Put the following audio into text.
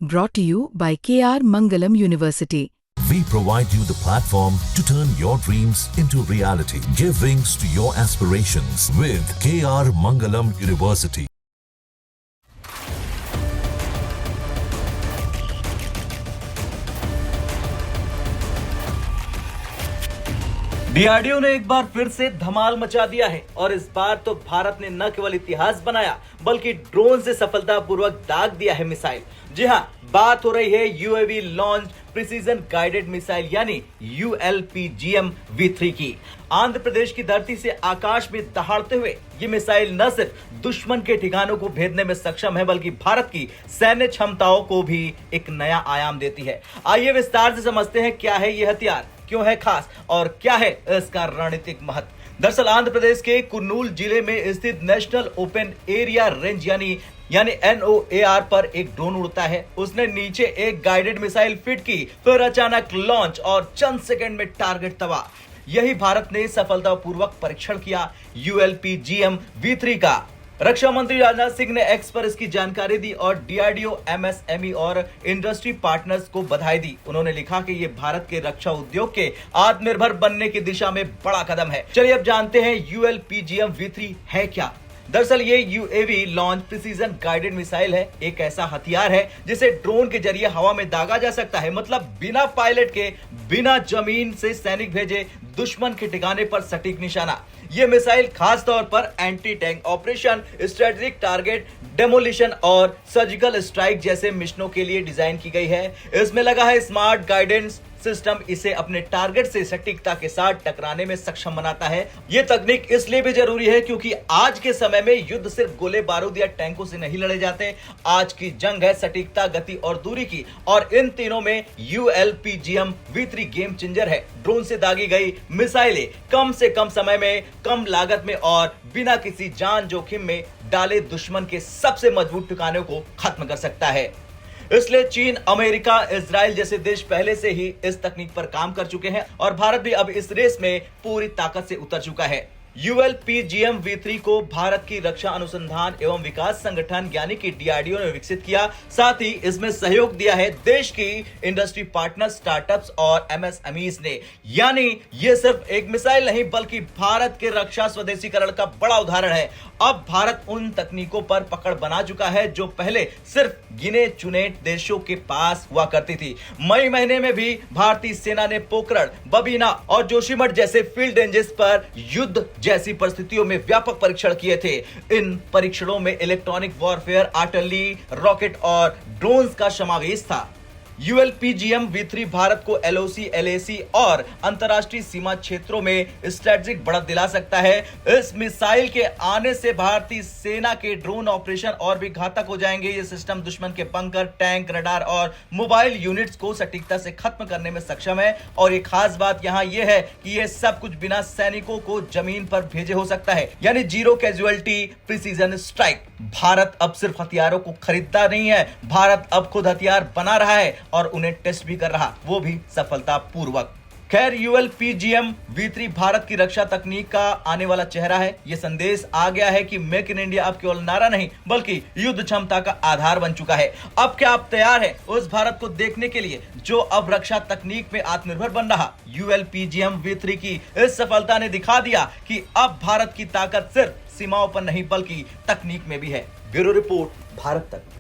Brought to you by KR Mangalam University. We provide you the platform to turn your dreams into reality. Give wings to your aspirations with KR Mangalam University. DRDO ने एक बार फिर से धमाल मचा दिया है और इस बार तो भारत ने न केवल इतिहास बनाया बल्कि ड्रोन से सफलतापूर्वक दाग दिया है मिसाइल। जी हां, बात हो रही है UAV launch precision guided missile यानी ULPGM V3 की। आंध्र प्रदेश की धरती से आकाश में दहाड़ते हुए ये मिसाइल न सिर्फ दुश्मन के ठिकानों को भेदने में सक्षम है बल्कि भारत की सैन्य क्षमताओं को भी एक नया आयाम देती है। आइए विस्तार से समझते हैं क्या है ये हथियार, क्यों है खास और क्या है इसका रणनीतिक महत्व। दरअसल आंध्र प्रदेश के कुर्नूल जिले में स्थित नेशनल ओपन एरिया रेंज यानी NOAR पर एक ड्रोन उड़ता है। उसने नीचे एक गाइडेड मिसाइल फिट की, फिर अचानक लॉन्च और चंद सेकंड में टारगेट तबाह। यही भारत ने सफलतापूर्वक परीक्षण किया ULPGM V3 का। रक्षा मंत्री राजनाथ सिंह ने एक्स पर इसकी जानकारी दी और DRDO, MSME और इंडस्ट्री पार्टनर्स को बधाई दी। उन्होंने लिखा कि ये भारत के रक्षा उद्योग के आत्मनिर्भर बनने की दिशा में बड़ा कदम है। चलिए अब जानते हैं ULPGM V3 है क्या। दरअसल ये UAV launch precision guided missile है। एक ऐसा हथियार है जिसे ड्रोन के जरिए हवा में दागा जा सकता है, मतलब बिना पायलट के, बिना जमीन से सैनिक भेजे दुश्मन के ठिकाने पर सटीक निशाना। ये मिसाइल खास तौर पर anti tank operation, strategic target demolition और सर्जिकल स्ट्राइक जैसे मिशनों के लिए डिजाइन की गई है। इसमें लगा है स्मार्ट गाइडेंस सिस्टम, इसे अपने टारगेट से सटीकता के साथ टकराने में सक्षम बनाता है। यह तकनीक इसलिए भी जरूरी है क्योंकि आज के समय में युद्ध सिर्फ गोले बारूद या टैंकों से नहीं लड़े जाते। आज की जंग है सटीकता, गति और दूरी की, और इन तीनों में ULPGM V3 गेम चेंजर है। ड्रोन से दागी गई मिसाइलें कम से कम समय में, कम लागत में और बिना किसी जान जोखिम में डाले दुश्मन के सबसे मजबूत ठिकानों को खत्म कर सकता है। इसलिए चीन, अमेरिका, इजराइल जैसे देश पहले से ही इस तकनीक पर काम कर चुके हैं और भारत भी अब इस रेस में पूरी ताकत से उतर चुका है। ULPGM V3 को भारत की रक्षा अनुसंधान एवं विकास संगठन यानी कि DRDO ने विकसित किया। साथ ही इसमें सहयोग दिया है देश की इंडस्ट्री पार्टनर, स्टार्टअप्स और MSMEs ने। यानी ये सिर्फ एक मिसाइल नहीं बल्कि भारत के रक्षा स्वदेशीकरण का बड़ा उदाहरण है। अब भारत उन तकनीकों पर पकड़ बना चुका है जो पहले सिर्फ गिने चुने देशों के पास हुआ करती थी। मई महीने में भी भारतीय सेना ने पोखरण, बबीना और जोशीमठ जैसे फील्ड रेंजेस पर युद्ध जैसी परिस्थितियों में व्यापक परीक्षण किए थे। इन परीक्षणों में इलेक्ट्रॉनिक वॉरफेयर, आर्टिलरी, रॉकेट और ड्रोन्स का समावेश था। ULPGM V3 भारत को LOC, LAC और अंतरराष्ट्रीय सीमा क्षेत्रों में स्ट्रेटेजिक बढ़त दिला सकता है। इस मिसाइल के आने से भारतीय सेना के ड्रोन ऑपरेशन और भी घातक हो जाएंगे। ये सिस्टम दुश्मन के बंकर, टैंक, रडार और मोबाइल यूनिट्स को सटीकता से खत्म करने में सक्षम है। और एक खास बात यहाँ यह है कि यह सब कुछ बिना सैनिकों को जमीन पर भेजे हो सकता है, यानी zero casualty precision strike. Bharat अब सिर्फ हथियारों को खरीदता नहीं है, भारत अब खुद हथियार बना रहा है और उन्हें टेस्ट भी कर रहा, वो भी सफलतापूर्वक। खैर, ULPGM V3 भारत की रक्षा तकनीक का आने वाला चेहरा है। यह संदेश आ गया है कि मेक इन इंडिया अब केवल नारा नहीं बल्कि युद्ध क्षमता का आधार बन चुका है। अब क्या आप तैयार हैं उस भारत को देखने के लिए जो अब रक्षा तकनीक में आत्मनिर्भर बन रहा? ULPGM V3 की इस सफलता ने दिखा दिया कि अब भारत की ताकत सिर्फ सीमाओं पर नहीं बल्कि तकनीक में भी है। ब्यूरो रिपोर्ट, भारत तक।